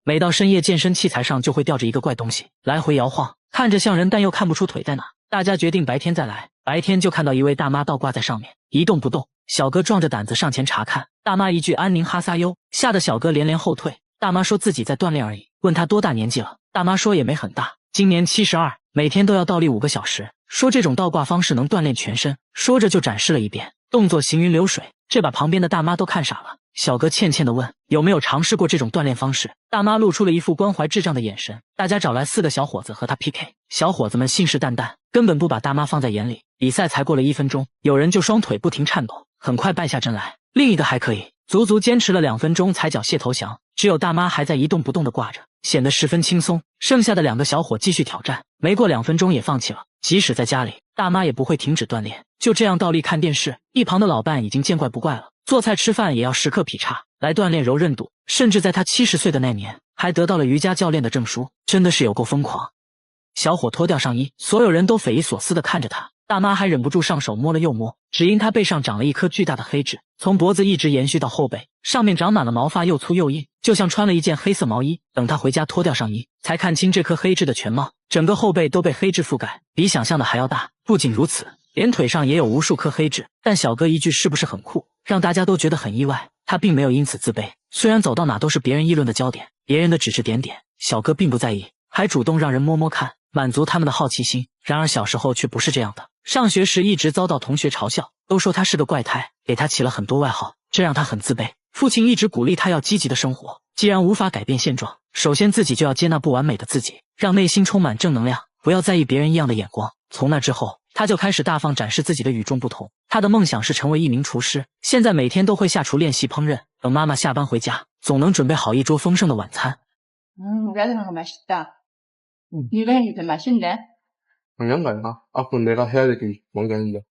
每到深夜，健身器材上就会吊着一个怪东西，来回摇晃，看着像人，但又看不出腿在哪。大家决定白天再来，白天就看到一位大妈倒挂在上面，一动不动。小哥壮着胆子上前查看，大妈一句安宁哈撒哟，吓得小哥连连后退。大妈说自己在锻炼而已，问他多大年纪了，大妈说也没很大，今年72，每天都要倒立5个小时，说这种倒挂方式能锻炼全身，说着就展示了一遍，动作行云流水，这把旁边的大妈都看傻了。小哥欠欠地问有没有尝试过这种锻炼方式，大妈露出了一副关怀智障的眼神。大家找来4个小伙子和他 PK， 小伙子们信誓旦旦，根本不把大妈放在眼里。比赛才过了1分钟，有人就双腿不停颤抖，很快败下阵来，另一个还可以，足足坚持了2分钟才缴械投降，只有大妈还在一动不动地挂着，显得十分轻松。剩下的2个小伙继续挑战，没过2分钟也放弃了。即使在家里，大妈也不会停止锻炼，就这样倒立看电视。一旁的老伴已经见怪不怪了，做菜吃饭也要时刻劈叉来锻炼柔韧度，甚至在他70岁的那年还得到了瑜伽教练的证书，真的是有够疯狂。小伙脱掉上衣，所有人都匪夷所思地看着他，大妈还忍不住上手摸了又摸，只因他背上长了一颗巨大的黑痣，从脖子一直延续到后背，上面长满了毛发，又粗又硬，就像穿了一件黑色毛衣。等他回家脱掉上衣，才看清这颗黑痣的全貌，整个后背都被黑痣覆盖，比想象的还要大。不仅如此，连腿上也有无数颗黑痣。但小哥一句是不是很酷，让大家都觉得很意外。他并没有因此自卑，虽然走到哪都是别人议论的焦点，别人的指指点点，小哥并不在意，还主动让人摸摸看，满足他们的好奇心。然而小时候却不是这样的，上学时一直遭到同学嘲笑，都说他是个怪胎，给他起了很多外号，这让他很自卑。父亲一直鼓励他要积极的生活，既然无法改变现状，首先自己就要接纳不完美的自己，让内心充满正能量，不要在意别人异样的眼光。从那之后，他就开始大方展示自己的与众不同。他的梦想是成为一名厨师，现在每天都会下厨练习烹饪，等妈妈下班回家，总能准备好一桌丰盛的晚餐。라자는 거 맛있다. 네가 해니까 맛있네. 당연가요. 앞으로 내가 해야 될 게 뭔가 있는데.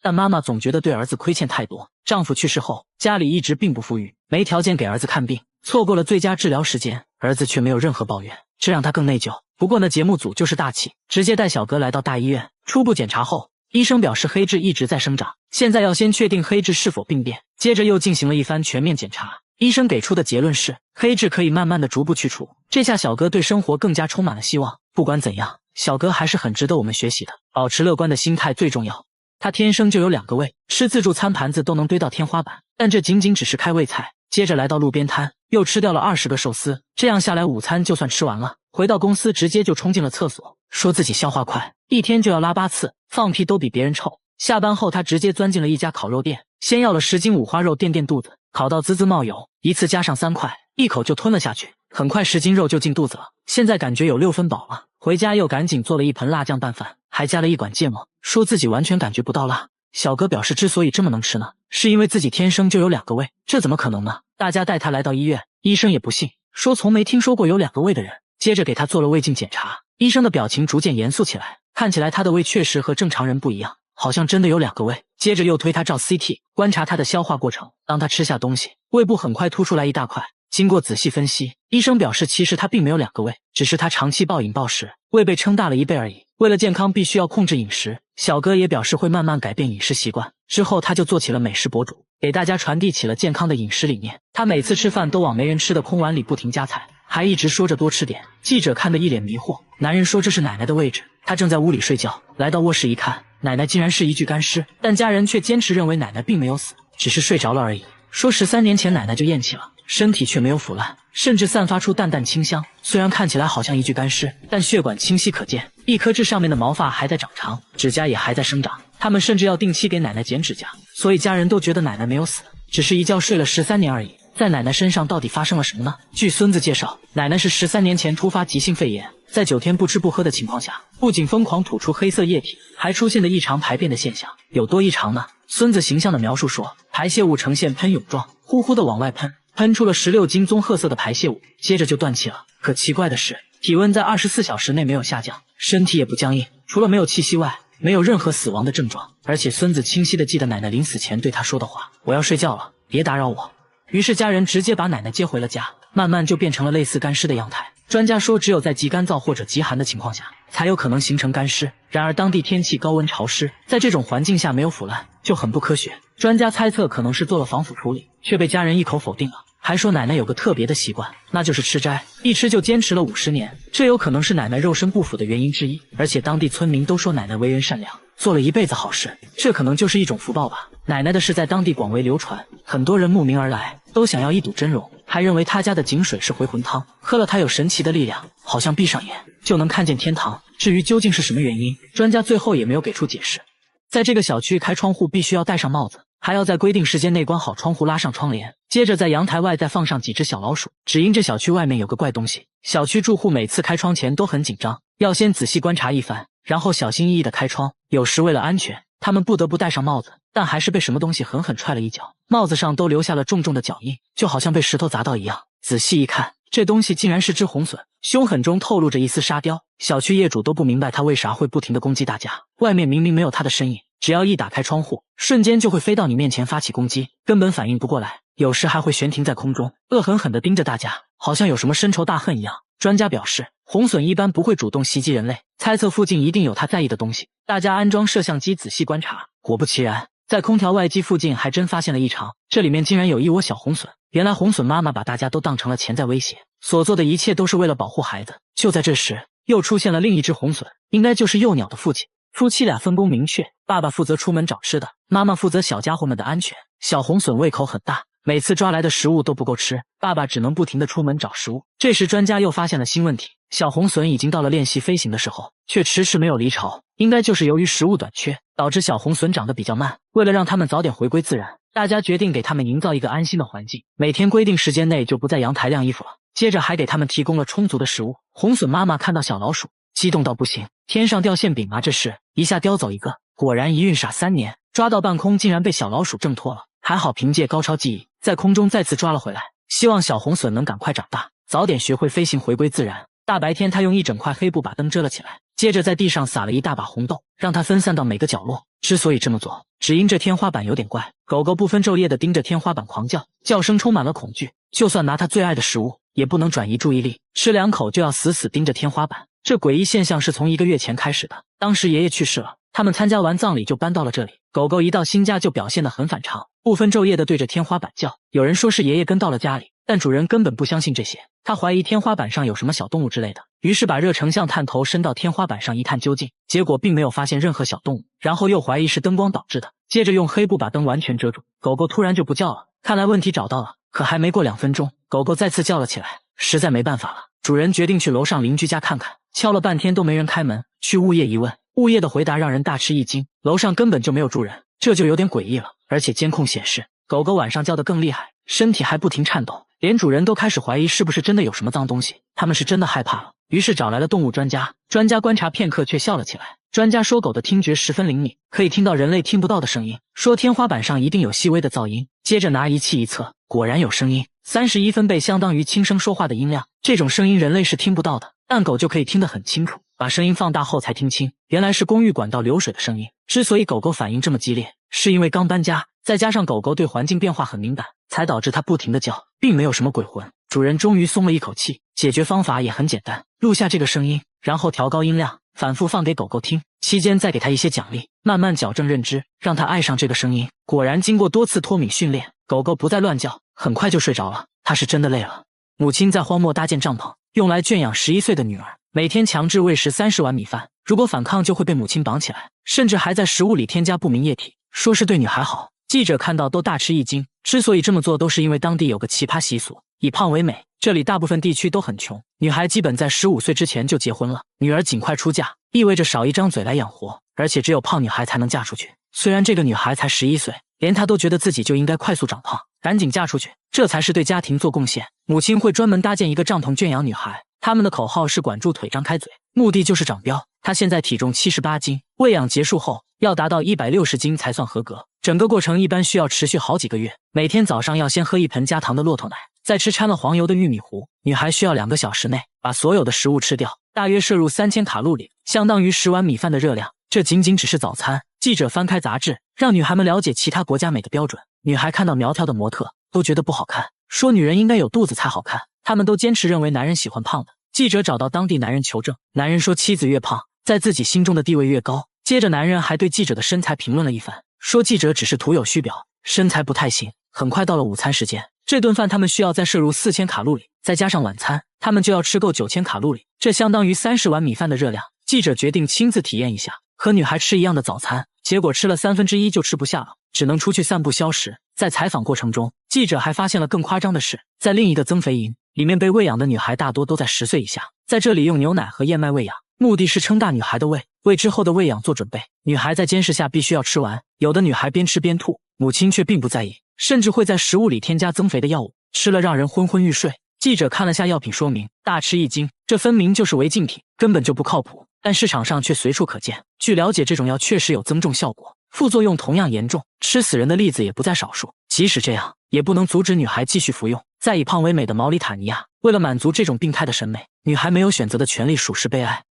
但妈妈总觉得对儿子亏欠太多。丈夫去世后，家里一直并不富裕，没条件给儿子看病，错过了最佳治疗时间，儿子却没有任何抱怨，这让他更内疚。不过呢，节目组就是大气，直接带小哥来到大医院。初步检查后，医生表示黑痣一直在生长，现在要先确定黑痣是否病变，接着又进行了一番全面检查。医生给出的结论是，黑痣可以慢慢的逐步去除。这下小哥对生活更加充满了希望。不管怎样，小哥还是很值得我们学习的，保持乐观的心态最重要。他天生就有2个胃，吃自助餐盘子都能堆到天花板，但这仅仅只是开胃菜。接着来到路边摊，又吃掉了20个寿司，这样下来午餐就算吃完了。回到公司直接就冲进了厕所，说自己消化快，一天就要拉8次，放屁都比别人臭。下班后他直接钻进了一家烤肉店，先要了10斤五花肉垫垫肚子，烤到滋滋冒油，一次加上3块，一口就吞了下去，很快10斤肉就进肚子了，现在感觉有6分饱了。回家又赶紧做了一盆辣酱拌饭，还加了一管芥末，说自己完全感觉不到辣。小哥表示之所以这么能吃呢，是因为自己天生就有2个胃，这怎么可能呢？大家带他来到医院，医生也不信，说从没听说过有2个胃的人。接着给他做了胃镜检查，医生的表情逐渐严肃起来，看起来他的胃确实和正常人不一样，好像真的有2个胃。接着又推他照 CT， 观察他的消化过程。当他吃下东西，胃部很快凸出来一大块。经过仔细分析，医生表示其实他并没有2个胃，只是他长期暴饮暴食，胃被撑大了1倍而已。为了健康必须要控制饮食，小哥也表示会慢慢改变饮食习惯。之后他就做起了美食博主，给大家传递起了健康的饮食理念。他每次吃饭都往没人吃的空碗里不停夹菜，还一直说着多吃点。记者看得一脸迷惑，男人说这是奶奶的位置，他正在屋里睡觉，来到卧室一看，奶奶竟然是一具干尸，但家人却坚持认为奶奶并没有死，只是睡着了而已。说13年前奶奶就咽气了，身体却没有腐烂，甚至散发出淡淡清香。虽然看起来好像一具干尸，但血管清晰可见，一颗痣上面的毛发还在长长，指甲也还在生长。他们甚至要定期给奶奶剪指甲，所以家人都觉得奶奶没有死，只是一觉睡了13年而已。在奶奶身上到底发生了什么呢？据孙子介绍，奶奶是13年前突发急性肺炎，在9天不吃不喝的情况下，不仅疯狂吐出黑色液体，还出现了异常排便的现象。有多异常呢？孙子形象的描述说，排泄物呈现喷涌状，呼呼的往外喷，喷出了16斤棕褐色的排泄物，接着就断气了。可奇怪的是，体温在24小时内没有下降，身体也不僵硬，除了没有气息外，没有任何死亡的症状。而且孙子清晰地记得奶奶临死前对他说的话，我要睡觉了，别打扰我。于是家人直接把奶奶接回了家，慢慢就变成了类似干尸的样态。专家说，只有在极干燥或者极寒的情况下，才有可能形成干尸。然而当地天气高温潮湿，在这种环境下没有腐烂，就很不科学。专家猜测可能是做了防腐处理，却被家人一口否定了。还说奶奶有个特别的习惯，那就是吃斋，一吃就坚持了50年，这有可能是奶奶肉身不腐的原因之一。而且当地村民都说奶奶为人善良，做了一辈子好事，这可能就是一种福报吧。奶奶的事在当地广为流传，很多人慕名而来，都想要一睹真容，还认为她家的井水是回魂汤，喝了它有神奇的力量，好像闭上眼就能看见天堂。至于究竟是什么原因，专家最后也没有给出解释。在这个小区开窗户必须要戴上帽子，还要在规定时间内关好窗户，拉上窗帘，接着在阳台外再放上几只小老鼠。只因这小区外面有个怪东西，小区住户每次开窗前都很紧张，要先仔细观察一番，然后小心翼翼地开窗。有时为了安全，他们不得不戴上帽子，但还是被什么东西狠狠踹了一脚，帽子上都留下了重重的脚印，就好像被石头砸到一样。仔细一看，这东西竟然是只红隼，凶狠中透露着一丝沙雕。小区业主都不明白它为啥会不停地攻击大家，外面明明没有它的身影，只要一打开窗户，瞬间就会飞到你面前发起攻击，根本反应不过来，有时还会悬停在空中，恶狠狠地盯着大家，好像有什么深仇大恨一样。专家表示，红隼一般不会主动袭击人类，猜测附近一定有它在意的东西。大家安装摄像机仔细观察，果不其然，在空调外机附近还真发现了异常，这里面竟然有一窝小红隼。原来红隼妈妈把大家都当成了潜在威胁，所做的一切都是为了保护孩子。就在这时，又出现了另一只红隼，应该就是幼鸟的父亲。夫妻俩分工明确，爸爸负责出门找吃的，妈妈负责小家伙们的安全。小红隼胃口很大，每次抓来的食物都不够吃，爸爸只能不停地出门找食物。这时专家又发现了新问题，小红隼已经到了练习飞行的时候，却迟迟没有离巢，应该就是由于食物短缺，导致小红隼长得比较慢。为了让它们早点回归自然，大家决定给它们营造一个安心的环境，每天规定时间内就不在阳台晾衣服了，接着还给它们提供了充足的食物。红隼妈妈看到小老鼠，激动到不行，天上掉馅饼啊，这是一下叼走一个。果然一孕傻3年，抓到半空竟然被小老鼠挣脱了，还好凭借高超技艺在空中再次抓了回来。希望小红隼能赶快长大，早点学会飞行，回归自然。大白天他用一整块黑布把灯遮了起来，接着在地上撒了一大把红豆，让它分散到每个角落。之所以这么做，只因这天花板有点怪，狗狗不分昼夜地盯着天花板狂叫，叫声充满了恐惧，就算拿它最爱的食物也不能转移注意力，吃2口就要死死盯着天花板。这诡异现象是从1个月前开始的，当时爷爷去世了，他们参加完葬礼就搬到了这里。狗狗一到新家就表现得很反常，不分昼夜地对着天花板叫。有人说是爷爷跟到了家里，但主人根本不相信这些，他怀疑天花板上有什么小动物之类的，于是把热成像探头伸到天花板上一探究竟，结果并没有发现任何小动物，然后又怀疑是灯光导致的，接着用黑布把灯完全遮住。狗狗突然就不叫了，看来问题找到了。可还没过2分钟，狗狗再次叫了起来，实在没办法了，主人决定去楼上邻居家看看。敲了半天都没人开门，去物业一问，物业的回答让人大吃一惊，楼上根本就没有住人，这就有点诡异了。而且监控显示，狗狗晚上叫得更厉害，身体还不停颤抖，连主人都开始怀疑是不是真的有什么脏东西，他们是真的害怕了，于是找来了动物专家。专家观察片刻却笑了起来。专家说狗的听觉十分灵敏，可以听到人类听不到的声音，说天花板上一定有细微的噪音。接着拿仪器一测，果然有声音，31分贝相当于轻声说话的音量，这种声音人类是听不到的，但狗就可以听得很清楚。把声音放大后才听清，原来是公寓管道流水的声音。之所以狗狗反应这么激烈，是因为刚搬家，再加上狗狗对环境变化很敏感，才导致它不停地叫，并没有什么鬼魂。主人终于松了一口气，解决方法也很简单，录下这个声音，然后调高音量，反复放给狗狗听，期间再给它一些奖励，慢慢矫正认知，让它爱上这个声音。果然经过多次脱敏训练，狗狗不再乱叫，很快就睡着了。它是真的累了。母亲在荒漠搭建帐篷，用来圈养11岁的女儿，每天强制喂食30碗米饭，如果反抗就会被母亲绑起来，甚至还在食物里添加不明液体，说是对女孩好。记者看到都大吃一惊，之所以这么做都是因为当地有个奇葩习俗，以胖为美，这里大部分地区都很穷，女孩基本在15岁之前就结婚了，女儿尽快出嫁，意味着少一张嘴来养活，而且只有胖女孩才能嫁出去。虽然这个女孩才11岁，连她都觉得自己就应该快速长胖，赶紧嫁出去，这才是对家庭做贡献。母亲会专门搭建一个帐篷圈养女孩，他们的口号是管住腿张开嘴，目的就是长膘。她现在体重78斤，喂养结束后要达到160斤才算合格，整个过程一般需要持续好几个月。每天早上要先喝1盆加糖的骆驼奶，再吃掺了黄油的玉米糊。女孩需要2个小时内把所有的食物吃掉，大约摄入3000卡路里，相当于10碗米饭的热量。这仅仅只是早餐。记者翻开杂志，让女孩们了解其他国家美的标准。女孩看到苗条的模特都觉得不好看，说女人应该有肚子才好看，她们都坚持认为男人喜欢胖的。记者找到当地男人求证，男人说妻子越胖，在自己心中的地位越高。接着男人还对记者的身材评论了一番，说记者只是徒有虚表，身材不太行。很快到了午餐时间，这顿饭他们需要再摄入4000卡路里，再加上晚餐，他们就要吃够9000卡路里，这相当于30碗米饭的热量。记者决定亲自体验一下，和女孩吃一样的早餐，结果吃了1/3就吃不下了，只能出去散步消食。在采访过程中，记者还发现了更夸张的事，在另一个增肥营里面被喂养的女孩大多都在10岁以下，在这里用牛奶和燕麦喂养，目的是撑大女孩的胃，为之后的喂养做准备。女孩在监视下必须要吃完，有的女孩边吃边吐，母亲却并不在意，甚至会在食物里添加增肥的药物，吃了让人昏昏欲睡。记者看了下药品说明，大吃一惊，这分明就是违禁品，根本就不靠谱，但市场上却随处可见。据了解，这种药确实有增重效果，副作用同样严重，吃死人的例子也不在少数。即使这样，也不能阻止女孩继续服用。在以胖为美的毛里塔尼亚，为了满足这种病态的审美，女孩没有选择的权利属实悲哀。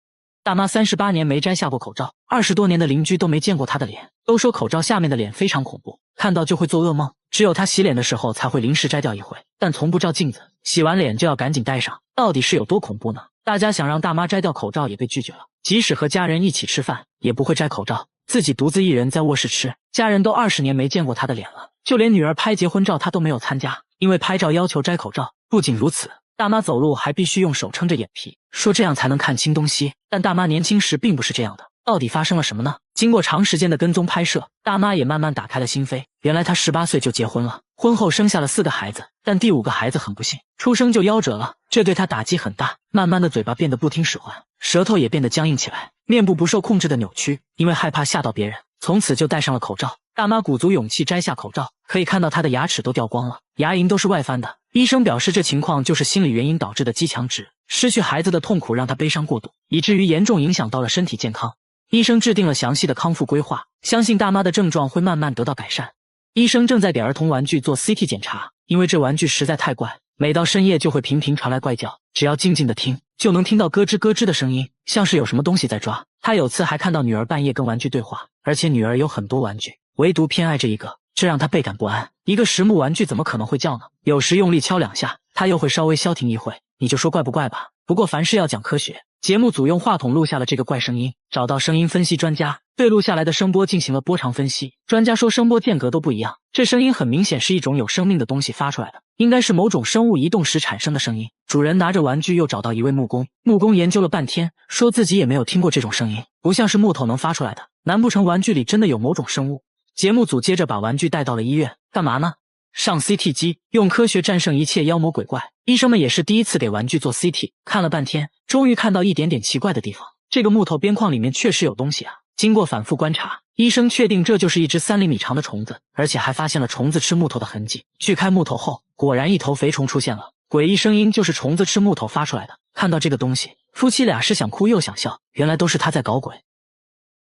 大妈38年没摘下过口罩，20多年的邻居都没见过她的脸，都说口罩下面的脸非常恐怖，看到就会做噩梦。只有她洗脸的时候才会临时摘掉一回，但从不照镜子，洗完脸就要赶紧戴上，到底是有多恐怖呢？大家想让大妈摘掉口罩也被拒绝了，即使和家人一起吃饭，也不会摘口罩，自己独自一人在卧室吃，家人都20年没见过她的脸了，就连女儿拍结婚照她都没有参加，因为拍照要求摘口罩。不仅如此，大妈走路还必须用手撑着眼皮，说这样才能看清东西。但大妈年轻时并不是这样的，到底发生了什么呢？经过长时间的跟踪拍摄，大妈也慢慢打开了心扉。原来她18岁就结婚了，婚后生下了4个孩子，但第5个孩子很不幸，出生就夭折了，这对她打击很大。慢慢的嘴巴变得不听使唤，舌头也变得僵硬起来，面部不受控制的扭曲，因为害怕吓到别人，从此就戴上了口罩。大妈鼓足勇气摘下口罩，可以看到她的牙齿都掉光了，牙龈都是外翻的。医生表示这情况就是心理原因导致的肌强直，失去孩子的痛苦让她悲伤过度，以至于严重影响到了身体健康。医生制定了详细的康复规划，相信大妈的症状会慢慢得到改善。医生正在给儿童玩具做 CT 检查，因为这玩具实在太怪，每到深夜就会频频传来怪叫，只要静静的听，就能听到咯吱咯吱的声音，像是有什么东西在抓。他有次还看到女儿半夜跟玩具对话，而且女儿有很多玩具，唯独偏爱这一个，这让他倍感不安。一个实木玩具怎么可能会叫呢？有时用力敲2下，他又会稍微消停一会，你就说怪不怪吧。不过凡事要讲科学，节目组用话筒录下了这个怪声音，找到声音分析专家，对录下来的声波进行了波长分析。专家说声波间隔都不一样，这声音很明显是一种有生命的东西发出来的，应该是某种生物移动时产生的声音。主人拿着玩具又找到一位木工，木工研究了半天，说自己也没有听过这种声音，不像是木头能发出来的，难不成玩具里真的有某种生物？节目组接着把玩具带到了医院，干嘛呢？上 CT 机，用科学战胜一切妖魔鬼怪。医生们也是第一次给玩具做 CT， 看了半天，终于看到一点点奇怪的地方，这个木头边框里面确实有东西啊。经过反复观察，医生确定这就是一只3厘米长的虫子，而且还发现了虫子吃木头的痕迹。锯开木头后，果然一头肥虫出现了，诡异声音就是虫子吃木头发出来的。看到这个东西，夫妻俩是想哭又想笑，原来都是他在搞鬼。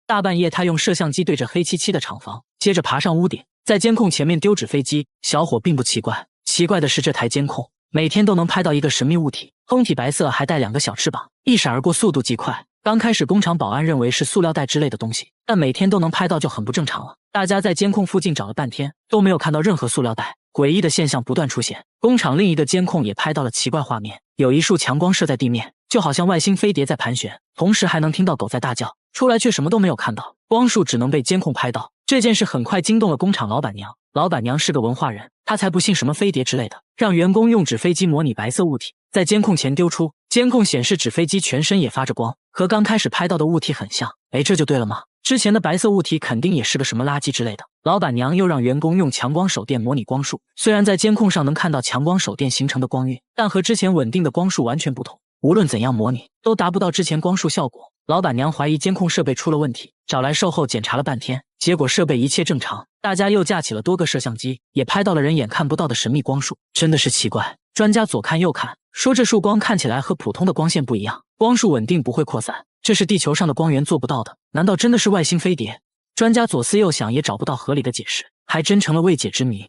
大半夜他用摄像机对着黑漆漆的厂房，接着爬上屋顶，在监控前面丢纸飞机。小伙并不奇怪，奇怪的是这台监控每天都能拍到一个神秘物体，通体白色，还带2个小翅膀，一闪而过，速度极快。刚开始工厂保安认为是塑料袋之类的东西，但每天都能拍到就很不正常了。大家在监控附近找了半天，都没有看到任何塑料袋，诡异的现象不断出现。工厂另一个监控也拍到了奇怪画面，有一束强光射在地面，就好像外星飞碟在盘旋，同时还能听到狗在大叫，出来却什么都没有看到，光束只能被监控拍到。这件事很快惊动了工厂老板娘，老板娘是个文化人，她才不信什么飞碟之类的，让员工用纸飞机模拟白色物体，在监控前丢出。监控显示纸飞机全身也发着光，和刚开始拍到的物体很像。这就对了吗？之前的白色物体肯定也是个什么垃圾之类的。老板娘又让员工用强光手电模拟光束，虽然在监控上能看到强光手电形成的光晕，但和之前稳定的光束完全不同，无论怎样模拟都达不到之前光束效果。老板娘怀疑监控设备出了问题，找来售后检查了半天，结果设备一切正常。大家又架起了多个摄像机，也拍到了人眼看不到的神秘光束，真的是奇怪。专家左看右看，说这束光看起来和普通的光线不一样，光束稳定不会扩散，这是地球上的光源做不到的，难道真的是外星飞碟？专家左思右想也找不到合理的解释，还真成了未解之谜。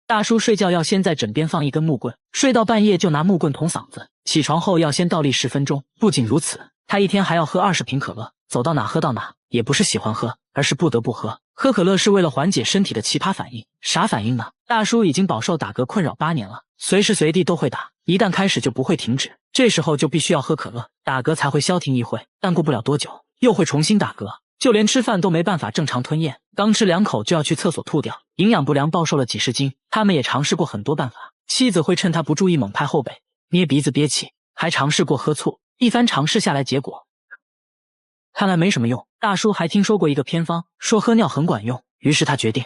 大叔睡觉要先在枕边放一根木棍，睡到半夜就拿木棍捅嗓子，起床后要先倒立10分钟。不仅如此，他一天还要喝20瓶可乐，走到哪喝到哪，也不是喜欢喝，而是不得不喝。喝可乐是为了缓解身体的奇葩反应。啥反应呢？大叔已经饱受打嗝困扰8年了，随时随地都会打，一旦开始就不会停止，这时候就必须要喝可乐，打嗝才会消停一会，但过不了多久又会重新打嗝，就连吃饭都没办法正常吞咽，刚吃2口就要去厕所吐掉，营养不良暴瘦了几10斤。他们也尝试过很多办法，妻子会趁他不注意猛拍后背，捏鼻子憋气，还尝试过喝醋。一番尝试下来，结果看来没什么用。大叔还听说过一个偏方，说喝尿很管用，于是他决定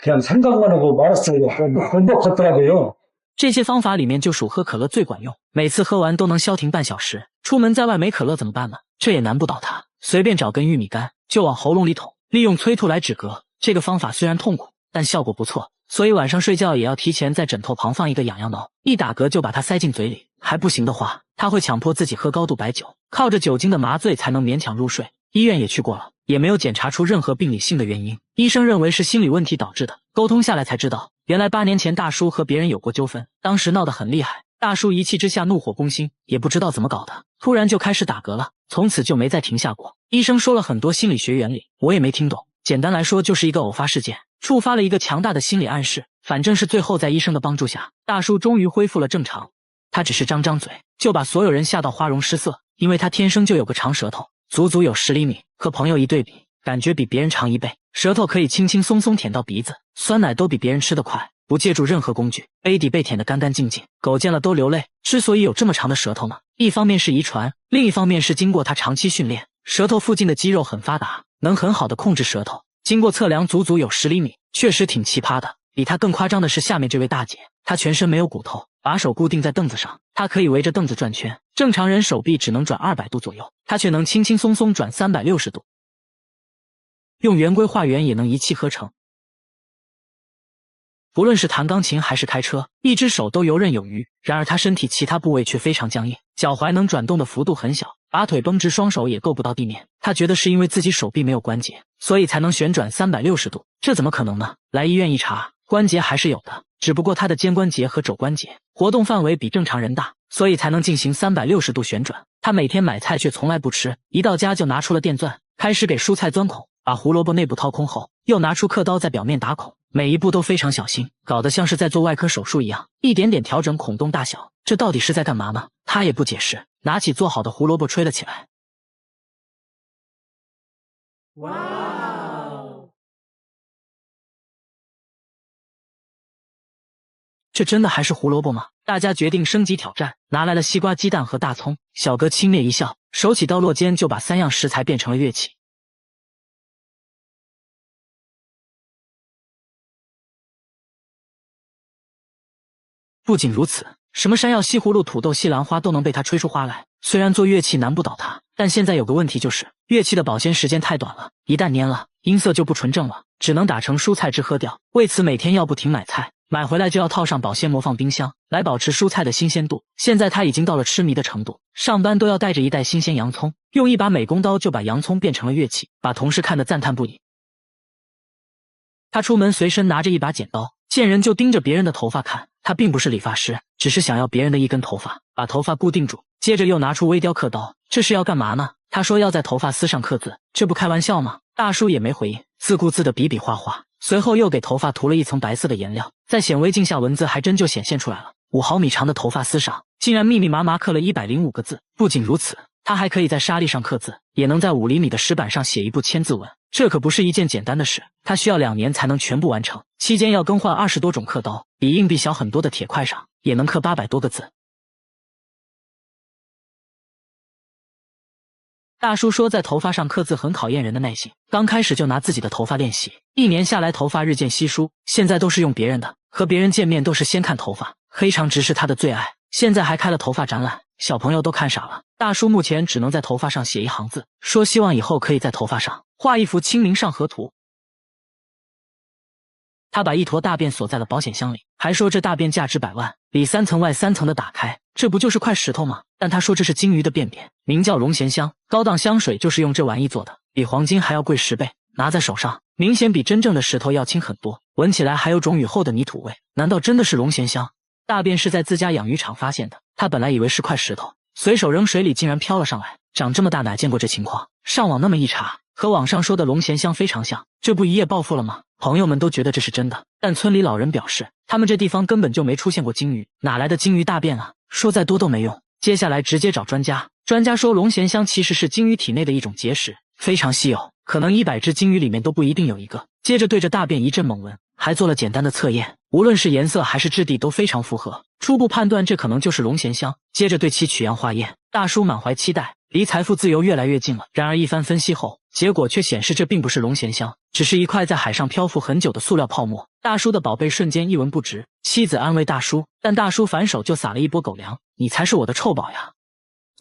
그냥 생각만 하고 말았어요. 행복하더라고요. 这些方法里面就属喝可乐最管用，每次喝完都能消停半小时。出门在外没可乐怎么办呢？这也难不倒他，随便找根玉米干就往喉咙里捅，利用催吐来止嗝。这个方法虽然痛苦，但效果不错，所以晚上睡觉也要提前在枕头旁放一个痒痒挠，一打嗝就把它塞进嘴里。还不行的话，他会强迫自己喝高度白酒，靠着酒精的麻醉才能勉强入睡。医院也去过了，也没有检查出任何病理性的原因，医生认为是心理问题导致的。沟通下来才知道，原来8年前大叔和别人有过纠纷，当时闹得很厉害，大叔一气之下怒火攻心，也不知道怎么搞的，突然就开始打嗝了，从此就没再停下过。医生说了很多心理学原理，我也没听懂，简单来说就是一个偶发事件触发了一个强大的心理暗示，反正是最后在医生的帮助下，大叔终于恢复了正常。他只是张张嘴就把所有人吓到花容失色，因为他天生就有个长舌头，足足有10厘米，和朋友一对比，感觉比别人长1倍，舌头可以轻轻松松舔到鼻子，酸奶都比别人吃得快，不借助任何工具，杯底被舔得干干净净，狗见了都流泪。之所以有这么长的舌头呢，一方面是遗传，另一方面是经过他长期训练，舌头附近的肌肉很发达，能很好的控制舌头。经过测量足足有10厘米，确实挺奇葩的。比他更夸张的是下面这位大姐，她全身没有骨头，把手固定在凳子上，她可以围着凳子转圈，正常人手臂只能转200度左右，她却能轻轻松松转360度，用圆规画圆也能一气呵成。不论是弹钢琴还是开车，一只手都游刃有余，然而他身体其他部位却非常僵硬，脚踝能转动的幅度很小，把腿绷直，双手也够不到地面。他觉得是因为自己手臂没有关节，所以才能旋转360度，这怎么可能呢？来医院一查，关节还是有的，只不过他的肩关节和肘关节活动范围比正常人大，所以才能进行360度旋转。他每天买菜却从来不吃，一到家就拿出了电钻，开始给蔬菜钻孔，把胡萝卜内部掏空后，又拿出刻刀在表面打孔，每一步都非常小心，搞得像是在做外科手术一样，一点点调整孔洞大小。这到底是在干嘛呢？他也不解释，拿起做好的胡萝卜吹了起来。哇哦！这真的还是胡萝卜吗？大家决定升级挑战，拿来了西瓜、鸡蛋和大葱。小哥轻蔑一笑，手起刀落间就把3样食材变成了乐器。不仅如此，什么山药、西葫芦、土豆、西兰花都能被他吹出花来。虽然做乐器难不倒他，但现在有个问题，就是乐器的保鲜时间太短了，一旦蔫了，音色就不纯正了，只能打成蔬菜汁喝掉。为此每天要不停买菜，买回来就要套上保鲜膜放冰箱，来保持蔬菜的新鲜度。现在他已经到了痴迷的程度，上班都要带着一袋新鲜洋葱，用一把美工刀就把洋葱变成了乐器，把同事看得赞叹不已。他出门随身拿着一把剪刀，见人就盯着别人的头发看。他并不是理发师，只是想要别人的一根头发，把头发固定住，接着又拿出微雕刻刀，这是要干嘛呢？他说要在头发丝上刻字，这不开玩笑吗？大叔也没回应，自顾自的比比划划，随后又给头发涂了一层白色的颜料，在显微镜下文字还真就显现出来了。5毫米长的头发丝上竟然密密麻麻刻了105个字。不仅如此，他还可以在沙砾上刻字，也能在5厘米的石板上写一部千字文，这可不是一件简单的事，他需要2年才能全部完成，期间要更换20多种刻刀，比硬币小很多的铁块上也能刻800多个字。大叔说在头发上刻字很考验人的耐性，刚开始就拿自己的头发练习，1年下来头发日渐稀疏，现在都是用别人的，和别人见面都是先看头发，黑长直是他的最爱，现在还开了头发展览，小朋友都看傻了。大叔目前只能在头发上写1行字，说希望以后可以在头发上画一幅清明上河图。他把一坨大便锁在了保险箱里，还说这大便价值100万，里3层外3层的打开，这不就是块石头吗？但他说这是金鱼的便便，名叫龙涎香，高档香水就是用这玩意做的，比黄金还要贵10倍，拿在手上明显比真正的石头要轻很多，闻起来还有种雨后的泥土味。难道真的是龙涎香？大便是在自家养鱼场发现的，他本来以为是块石头，随手扔水里竟然飘了上来，长这么大哪见过这情况？上网那么一查，和网上说的龙涎香非常像，这不一夜暴富了吗？朋友们都觉得这是真的，但村里老人表示，他们这地方根本就没出现过金鱼，哪来的金鱼大便啊？说再多都没用。接下来直接找专家，专家说龙涎香其实是金鱼体内的一种结石，非常稀有，可能100只金鱼里面都不一定有一个。接着对着大便一阵猛闻，还做了简单的测验，无论是颜色还是质地都非常符合，初步判断这可能就是龙涎香。接着对其取样化验，大叔满怀期待，离财富自由越来越近了。然而一番分析后，结果却显示这并不是龙涎香，只是一块在海上漂浮很久的塑料泡沫。大叔的宝贝瞬间一文不值，妻子安慰大叔，但大叔反手就撒了一波狗粮，你才是我的臭宝呀。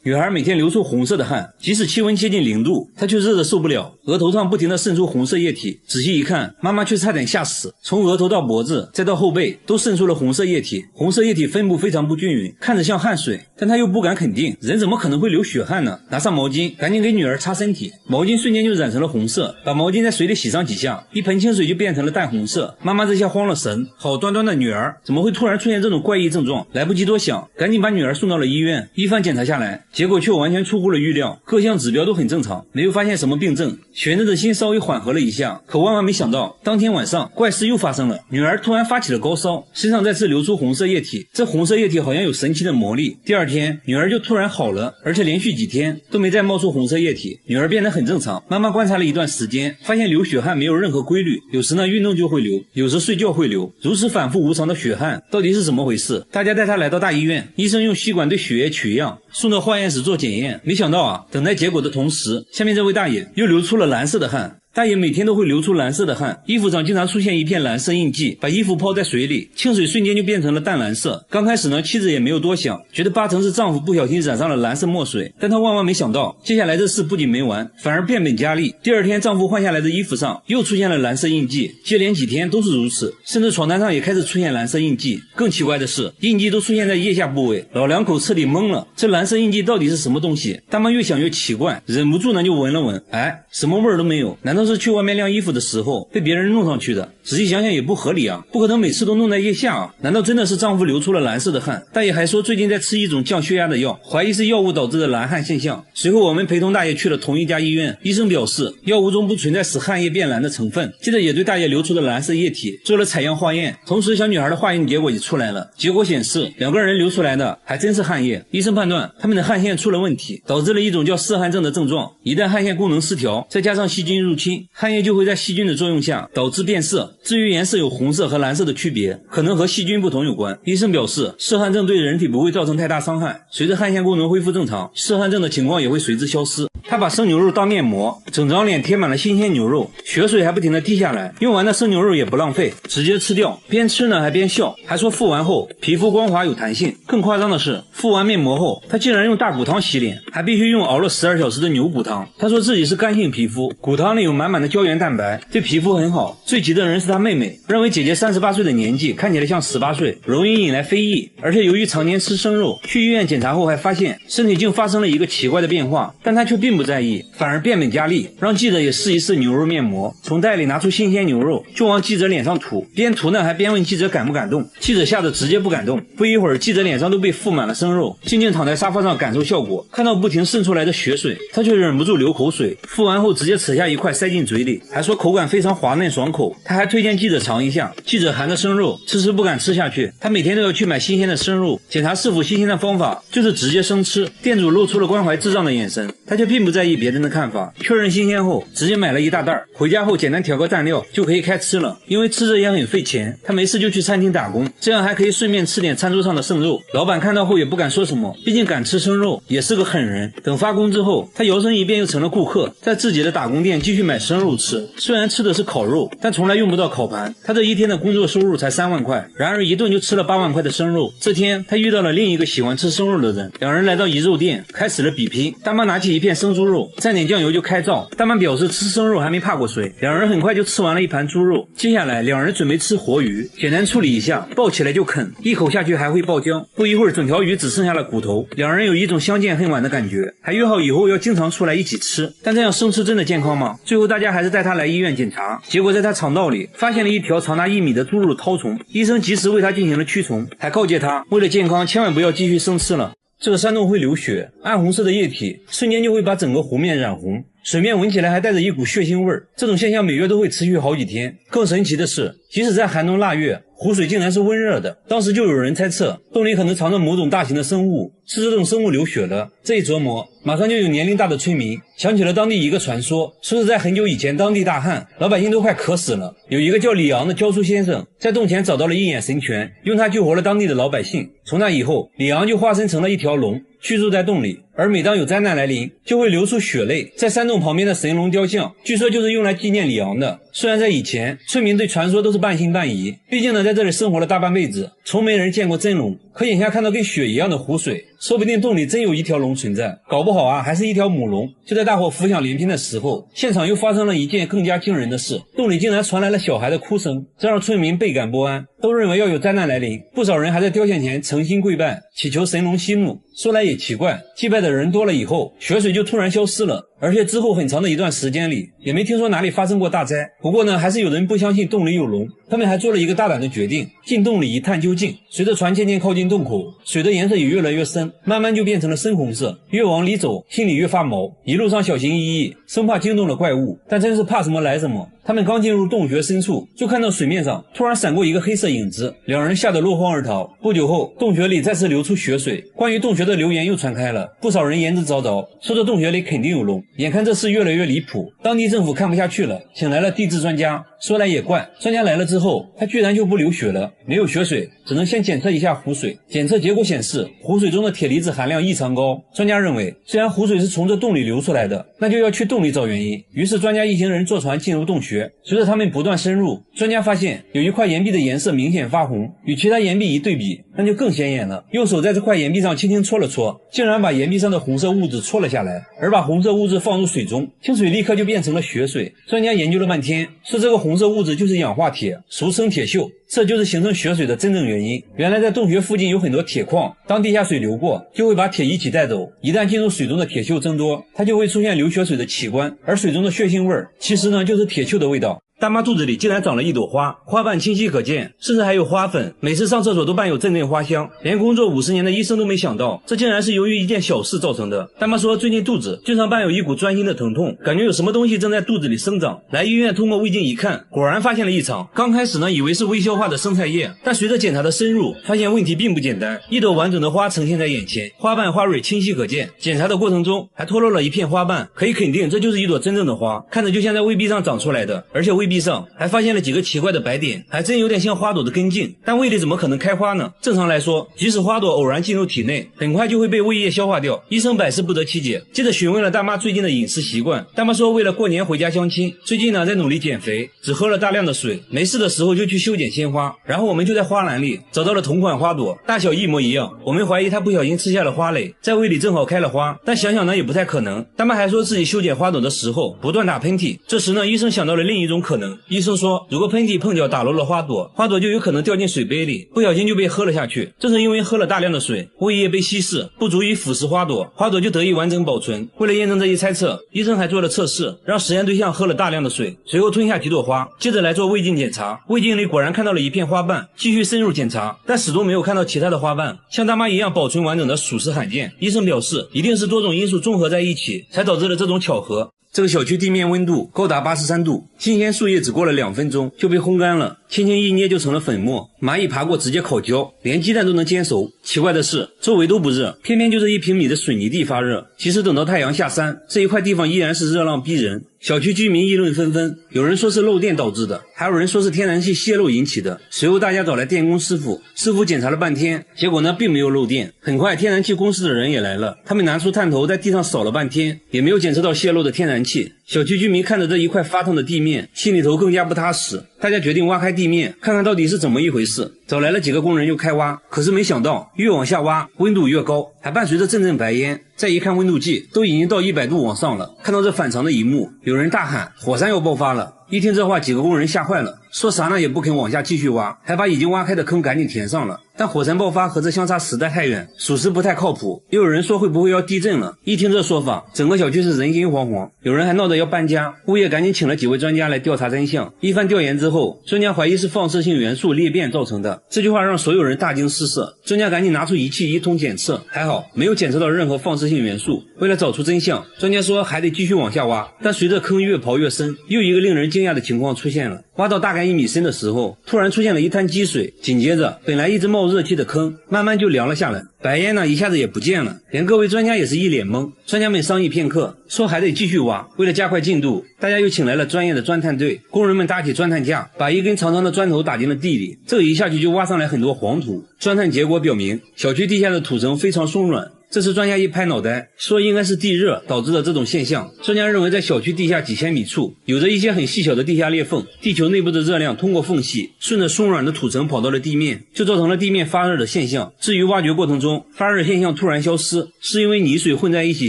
女孩每天流出红色的汗，即使气温接近0度，她却热得受不了，额头上不停地渗出红色液体。仔细一看，妈妈却差点吓死，从额头到脖子再到后背都渗出了红色液体，红色液体分布非常不均匀，看着像汗水，但她又不敢肯定，人怎么可能会流血汗呢？拿上毛巾，赶紧给女儿擦身体，毛巾瞬间就染成了红色，把毛巾在水里洗上几下，一盆清水就变成了淡红色。妈妈这下慌了神，好端端的女儿怎么会突然出现这种怪异症状？来不及多想，赶紧把女儿送到了医院。一番检查下来，结果却完全出乎了预料，各项指标都很正常，没有发现什么病症。悬着的心稍微缓和了一下，可万万没想到，当天晚上怪事又发生了，女儿突然发起了高烧，身上再次流出红色液体，这红色液体好像有神奇的魔力。第二天，女儿就突然好了，而且连续几天都没再冒出红色液体，女儿变得很正常。妈妈观察了一段时间，发现流血汗没有任何规律，有时呢运动就会流，有时睡觉会流，如此反复无常的血汗到底是怎么回事？大家带她来到大医院，医生用吸管对血液取样，送到化验室做检验。没想到啊，等待结果的同时，下面这位大爷又流出了蓝色的汗。大爷每天都会流出蓝色的汗，衣服上经常出现一片蓝色印记，把衣服泡在水里，清水瞬间就变成了淡蓝色。刚开始呢，妻子也没有多想，觉得8成是丈夫不小心染上了蓝色墨水，但她万万没想到，接下来这事不仅没完，反而变本加厉。第二天，丈夫换下来的衣服上又出现了蓝色印记，接连几天都是如此，甚至床单上也开始出现蓝色印记。更奇怪的是，印记都出现在腋下部位，老两口彻底懵了，这蓝色印记到底是什么东西？他们越想越奇怪，忍不住呢就闻了闻，哎，什么味儿都没有，难道是去外面晾衣服的时候被别人弄上去的？仔细想想也不合理啊，不可能每次都弄在腋下啊，难道真的是丈夫流出了蓝色的汗？大爷还说最近在吃一种降血压的药，怀疑是药物导致的蓝汗现象。随后我们陪同大爷去了同一家医院，医生表示药物中不存在使汗液变蓝的成分，接着也对大爷流出的蓝色液体做了采样化验，同时小女孩的化验结果也出来了，结果显示两个人流出来的还真是汗液。医生判断他们的汗腺出了问题，导致了一种叫嗜汗症的症状，一旦汗腺功能失调，再加上细菌入侵，汗液就会在细菌的作用下导致变色，至于颜色有红色和蓝色的区别，可能和细菌不同有关。医生表示嗜汗症对人体不会造成太大伤害，随着汗腺功能恢复正常，嗜汗症的情况也会随之消失。他把生牛肉当面膜，整张脸贴满了新鲜牛肉，血水还不停地滴下来，用完的生牛肉也不浪费，直接吃掉，边吃呢还边笑，还说敷完后皮肤光滑有弹性。更夸张的是，敷完面膜后他竟然用大骨汤洗脸，还必须用熬了12小时的牛骨汤。他说自己是干性皮肤，骨汤里有满满的胶原蛋白，对皮肤很好。最急的人是他妹妹，认为姐姐38岁的年纪看起来像18岁，容易引来非议，而且由于常年吃生肉，去医院检查后还发现身体竟发生了一个奇怪的变化，但他却并不在意，反而变本加厉，让记者也试一试牛肉面膜，从袋里拿出新鲜牛肉就往记者脸上涂，边涂呢还边问记者感不感动。记者吓得直接不敢动，不一会儿记者脸上都被敷满了生肉，静静躺在沙发上感受效果，看到不停渗出来的血水，他却忍不住流口水，敷完后直接扯下一块塞进嘴里，还说口感非常滑嫩爽口。他还推荐记者尝一下，记者含着生肉迟迟不敢吃下去，他每天都要去买新鲜的生肉，检查是否新鲜的方法就是直接生吃。店主露出了关怀智障的眼神，他却并不在意别人的看法，确认新鲜后直接买了一大袋，回家后简单调个蘸料就可以开吃了。因为吃着也很费钱，他没事就去餐厅打工，这样还可以顺便吃点餐桌上的剩肉。老板看到后也不敢说什么，毕竟敢吃生肉也是个狠人。等发工之后，他摇身一变又成了顾客，在自己的打工店继续买生肉吃，虽然吃的是烤肉，但从来用不到烤盘。他这一天的工作收入才3万块，然而一顿就吃了8万块的生肉。这天他遇到了另一个喜欢吃生肉的人，两人来到一肉店开始了比拼。大妈拿起一片生猪肉蘸点酱油就开灶，大妈表示吃生肉还没怕过谁，两人很快就吃完了一盘猪肉。接下来两人准备吃活鱼，简单处理一下，抱起来就啃，一口下去还会爆浆。不一会儿整条鱼只剩下了骨头，两人有一种相见恨晚的感觉，还约好以后要经常出来一起吃。但这样生吃真的健康吗？最后大家还是带他来医院检查，结果在他肠道里发现了一条长达1米的猪肉绦虫，医生及时为他进行了驱虫，还告诫他为了健康千万不要继续生吃了。这个山洞会流血，暗红色的液体瞬间就会把整个湖面染红，水面闻起来还带着一股血腥味儿。这种现象每月都会持续好几天。更神奇的是，即使在寒冬腊月，湖水竟然是温热的。当时就有人猜测，洞里可能藏着某种大型的生物，是这种生物流血了。这一琢磨，马上就有年龄大的村民想起了当地一个传说，说是在很久以前，当地大旱，老百姓都快渴死了。有一个叫李昂的教书先生，在洞前找到了一眼神拳，用它救活了当地的老百姓。从那以后，李昂就化身成了一条龙，居住在洞里。而每当有灾难来临，就会流出血泪。在山洞旁边的神龙雕像，据说就是用来纪念李昂的。虽然在以前，村民对传说都是半信半疑，毕竟呢，在这里生活了大半辈子，从没人见过真龙。可眼下看到跟血一样的湖水，说不定洞里真有一条龙存在，搞不好啊，还是一条母龙。就在大伙浮想联翩的时候，现场又发生了一件更加惊人的事，洞里竟然传来了小孩的哭声，这让村民倍感不安，都认为要有灾难来临。不少人还在雕像前诚心跪拜，祈求神龙息怒。说来也奇怪，祭拜的人多了以后，血水就突然消失了，而且之后很长的一段时间里，也没听说哪里发生过大灾。不过呢，还是有人不相信洞里有龙，他们还做了一个大胆的决定，进洞里一探究竟。随着船渐渐靠近洞口，水的颜色也越来越深，慢慢就变成了深红色。越往里走，心里越发毛，一路上小心翼翼，生怕惊动了怪物，但真是怕什么来什么。他们刚进入洞穴深处，就看到水面上突然闪过一个黑色影子，两人吓得落荒而逃。不久后，洞穴里再次流出血水，关于洞穴的流言又传开了，不少人言之凿凿，说这洞穴里肯定有龙。眼看这事越来越离谱，当地政府看不下去了，请来了地质专家。说来也怪，专家来了之后，他居然就不流血了，没有血水，只能先检测一下湖水。检测结果显示，湖水中的铁离子含量异常高。专家认为，虽然湖水是从这洞里流出来的，那就要去洞里找原因。于是专家一行人坐船进入洞穴。随着他们不断深入，专家发现有一块岩壁的颜色明显发红，与其他岩壁一对比，那就更显眼了。用手在这块岩壁上轻轻搓了搓，竟然把岩壁上的红色物质搓了下来，而把红色物质放入水中，清水立刻就变成了血水。专家研究了半天，说这个红色物质就是氧化铁，俗称铁锈，这就是形成血水的真正原因。原来在洞穴附近有很多铁矿，当地下水流过，就会把铁一起带走。一旦进入水中的铁锈增多，它就会出现流血水的奇观，而水中的血腥味其实呢就是铁锈的味道。大妈肚子里竟然长了一朵花，花瓣清晰可见，甚至还有花粉，每次上厕所都伴有阵阵花香。连工作50年的医生都没想到，这竟然是由于一件小事造成的。大妈说最近肚子经常伴有一股钻心的疼痛，感觉有什么东西正在肚子里生长。来医院通过胃镜一看，果然发现了异常。刚开始呢以为是未消化的生菜叶，但随着检查的深入，发现问题并不简单。一朵完整的花呈现在眼前，花瓣花蕊清晰可见。检查的过程中还脱落了一片花瓣，可以肯定这就是一朵真正的花，看着就像在胃壁上长出来的，而且胃壁上还发现了几个奇怪的白点，还真有点像花朵的根茎，但胃里怎么可能开花呢？正常来说，即使花朵偶然进入体内，很快就会被胃液消化掉。医生百思不得其解，接着询问了大妈最近的饮食习惯。大妈说为了过年回家相亲，最近呢在努力减肥，只喝了大量的水，没事的时候就去修剪鲜花。然后我们就在花篮里找到了同款花朵，大小一模一样。我们怀疑她不小心吃下了花蕾，在胃里正好开了花，但想想呢也不太可能。大妈还说自己修剪花朵的时候不断打喷嚏。这时呢医生想到了另一种可能，医生说如果喷嚏碰脚打落了花朵，花朵就有可能掉进水杯里，不小心就被喝了下去。正是因为喝了大量的水，胃液被稀释，不足以腐蚀花朵，花朵就得以完整保存。为了验证这一猜测，医生还做了测试，让实验对象喝了大量的水，随后吞下几朵花，接着来做胃镜检查。胃镜里果然看到了一片花瓣，继续深入检查，但始终没有看到其他的花瓣。像大妈一样保存完整的属实罕见，医生表示一定是多种因素综合在一起，才导致了这种巧合。这个小区地面温度高达83度，新鲜树叶只过了2分钟就被烘干了，轻轻一捏就成了粉末，蚂蚁爬过直接烤焦，连鸡蛋都能煎熟。奇怪的是周围都不热，偏偏就这1平米的水泥地发热。其实等到太阳下山，这一块地方依然是热浪逼人。小区居民议论纷纷，有人说是漏电导致的，还有人说是天然气泄漏引起的。随后大家找来电工师傅，师傅检查了半天，结果呢并没有漏电。很快天然气公司的人也来了，他们拿出探头在地上扫了半天，也没有检测到泄漏的天然气。小区居民看着这一块发烫的地面，心里头更加不踏实。大家决定挖开地面，看看到底是怎么一回事。找来了几个工人就开挖，可是没想到越往下挖温度越高，还伴随着阵阵白烟。再一看温度计，都已经到100度往上了。看到这反常的一幕，有人大喊火山要爆发了。一听这话，几个工人吓坏了，说啥呢也不肯往下继续挖，还把已经挖开的坑赶紧填上了。但火山爆发和这相差时代太远，属实不太靠谱。又有人说会不会要地震了？一听这说法，整个小区是人心惶惶，有人还闹着要搬家。物业赶紧请了几位专家来调查真相。一番调研之后，专家怀疑是放射性元素裂变造成的。这句话让所有人大惊失色，专家赶紧拿出仪器一通检测，还好没有检测到任何放射性元素。为了找出真相，专家说还得继续往下挖。但随着坑越刨越深，又一个令人惊讶的情况出现了。挖到大概1米深的时候，突然出现了一滩积水，紧接着本来一直冒热气的坑慢慢就凉了下来，白烟呢一下子也不见了，连各位专家也是一脸懵。专家们商议片刻，说还得继续挖。为了加快进度，大家又请来了专业的钻探队，工人们搭起钻探架，把一根长长的砖头打进了地里，这一下去就挖上来很多黄土。钻探结果表明，小区地下的土层非常松软。这时专家一拍脑袋，说应该是地热导致的这种现象。专家认为在小区地下几千米处有着一些很细小的地下裂缝，地球内部的热量通过缝隙顺着松软的土层跑到了地面，就造成了地面发热的现象。至于挖掘过程中发热现象突然消失，是因为泥水混在一起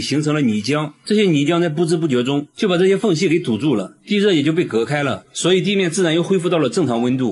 形成了泥浆，这些泥浆在不知不觉中就把这些缝隙给堵住了，地热也就被隔开了，所以地面自然又恢复到了正常温度。